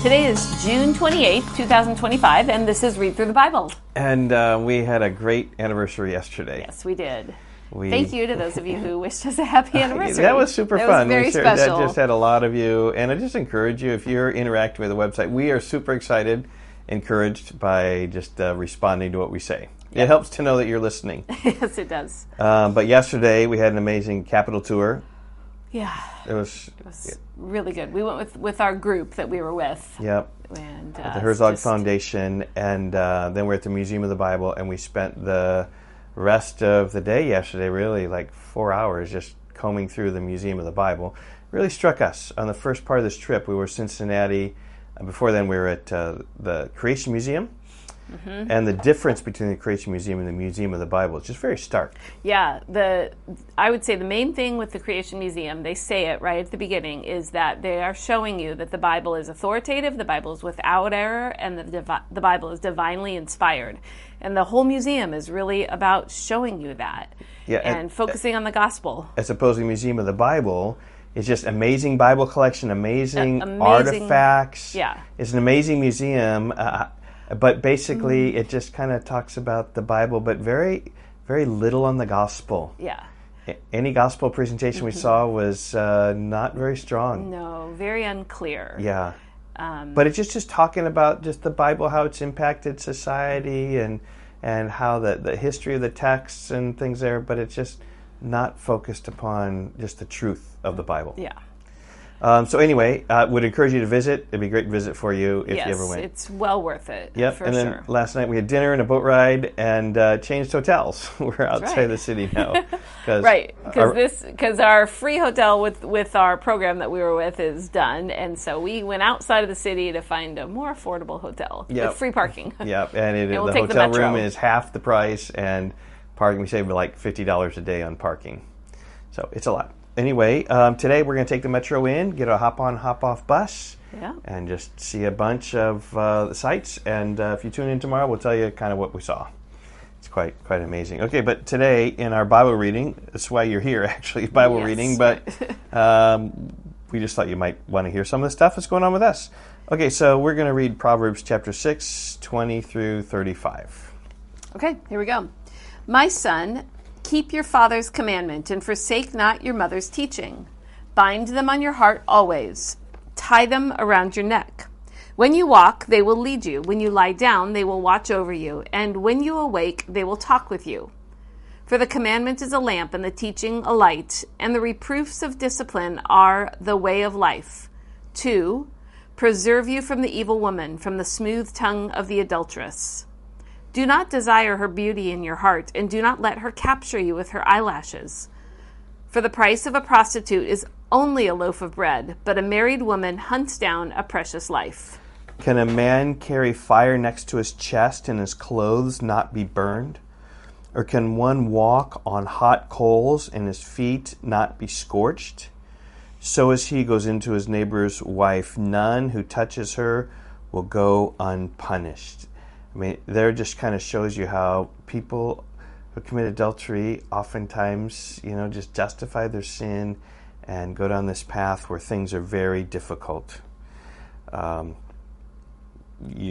Today is June 28th, 2025, and this is Read Through the Bible. And we had a great anniversary yesterday. Yes, we did. Thank you to those of you who wished us a happy anniversary. That was super fun. That was very special. That just had a lot of you, and I just encourage you, if you're interacting with the website, we are super excited, encouraged by just responding to what we say. Yep. It helps to know that you're listening. Yes, it does. But yesterday we had an amazing Capitol tour. Yeah. It was really good. We went with our group that we were with. Yep. And the Herzog Foundation, and then we're at the Museum of the Bible, and we spent the rest of the day yesterday, really like 4 hours, just combing through the Museum of the Bible. Really struck us on the first part of this trip. We were in Cincinnati. Before then, we were at the Creation Museum. Mm-hmm. And the difference between the Creation Museum and the Museum of the Bible is just very stark. Yeah, I would say the main thing with the Creation Museum, they say it right at the beginning, is that they are showing you that the Bible is authoritative, the Bible is without error, and the Bible is divinely inspired. And the whole museum is really about showing you that, and focusing on the gospel. As opposed to the Museum of the Bible, it's just amazing Bible collection, amazing artifacts. Yeah. It's an amazing museum. But basically, it just kind of talks about the Bible, but very, very little on the gospel. Yeah. Any gospel presentation we saw was not very strong. No, very unclear. Yeah. But it's just talking about just the Bible, how it's impacted society, and how the history of the texts and things there, but it's just not focused upon just the truth of the Bible. Yeah. So anyway, would encourage you to visit. It'd be a great visit for you if you ever went. Yes, it's well worth it. Yep. For and then sure. Last night we had dinner and a boat ride and changed hotels. We're outside the city now. Right, because our free hotel with our program that we were with is done, and so we went outside of the city to find a more affordable hotel with free parking. Yep, and we'll the take hotel the room is half the price, and parking we save like $50 a day on parking. So it's a lot. Anyway, today we're going to take the Metro in, get a hop-on, hop-off bus, and just see a bunch of the sights. And if you tune in tomorrow, we'll tell you kind of what we saw. It's quite amazing. Okay, but today in our Bible reading, that's why you're here, actually, Bible reading, but we just thought you might want to hear some of the stuff that's going on with us. Okay, so we're going to read Proverbs chapter 6, 20 through 35. Okay, here we go. My son, keep your father's commandment and forsake not your mother's teaching. Bind them on your heart always. Tie them around your neck. When you walk, they will lead you. When you lie down, they will watch over you. And when you awake, they will talk with you. For the commandment is a lamp and the teaching a light, and the reproofs of discipline are the way of life. 2, preserve you from the evil woman, from the smooth tongue of the adulteress. Do not desire her beauty in your heart, and do not let her capture you with her eyelashes. For the price of a prostitute is only a loaf of bread, but a married woman hunts down a precious life. Can a man carry fire next to his chest and his clothes not be burned? Or can one walk on hot coals and his feet not be scorched? So as he goes into his neighbor's wife, none who touches her will go unpunished. I mean, there just kind of shows you how people who commit adultery oftentimes, just justify their sin and go down this path where things are very difficult. You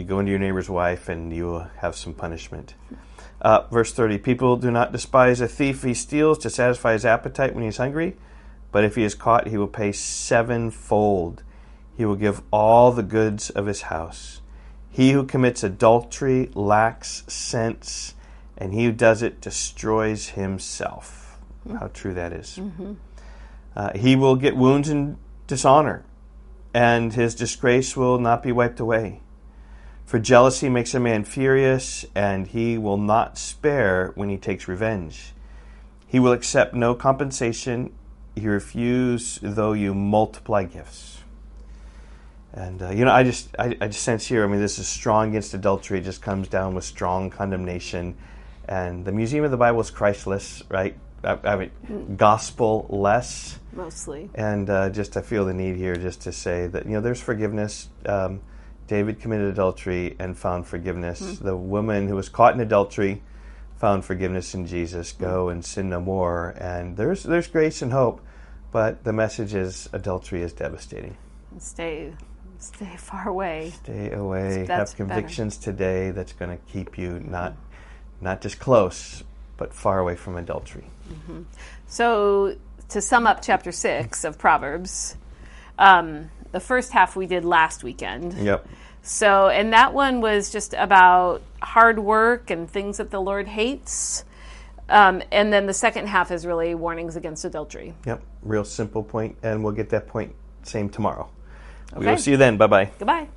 go into your neighbor's wife and you will have some punishment. Verse 30, people do not despise a thief if he steals to satisfy his appetite when he's hungry, but if he is caught, he will pay sevenfold. He will give all the goods of his house. He who commits adultery lacks sense, and he who does it destroys himself. How true that is. Mm-hmm. He will get wounds and dishonor, and his disgrace will not be wiped away. For jealousy makes a man furious, and he will not spare when he takes revenge. He will accept no compensation. He refuse though you multiply gifts. And, I just sense here, this is strong against adultery. It just comes down with strong condemnation. And the Museum of the Bible is Christless, right? Gospel-less. Mostly. And I feel the need here just to say that, there's forgiveness. David committed adultery and found forgiveness. Mm-hmm. The woman who was caught in adultery found forgiveness in Jesus. Go and sin no more. And there's grace and hope, but the message is adultery is devastating. Stay Stay far away. Stay away. That's Have convictions today that's going to keep you not just close, but far away from adultery. Mm-hmm. So to sum up chapter 6 of Proverbs, the first half we did last weekend. Yep. So, and that one was just about hard work and things that the Lord hates. And then the second half is really warnings against adultery. Yep. Real simple point, and we'll get that point same tomorrow. Okay. We will see you then. Bye-bye. Goodbye.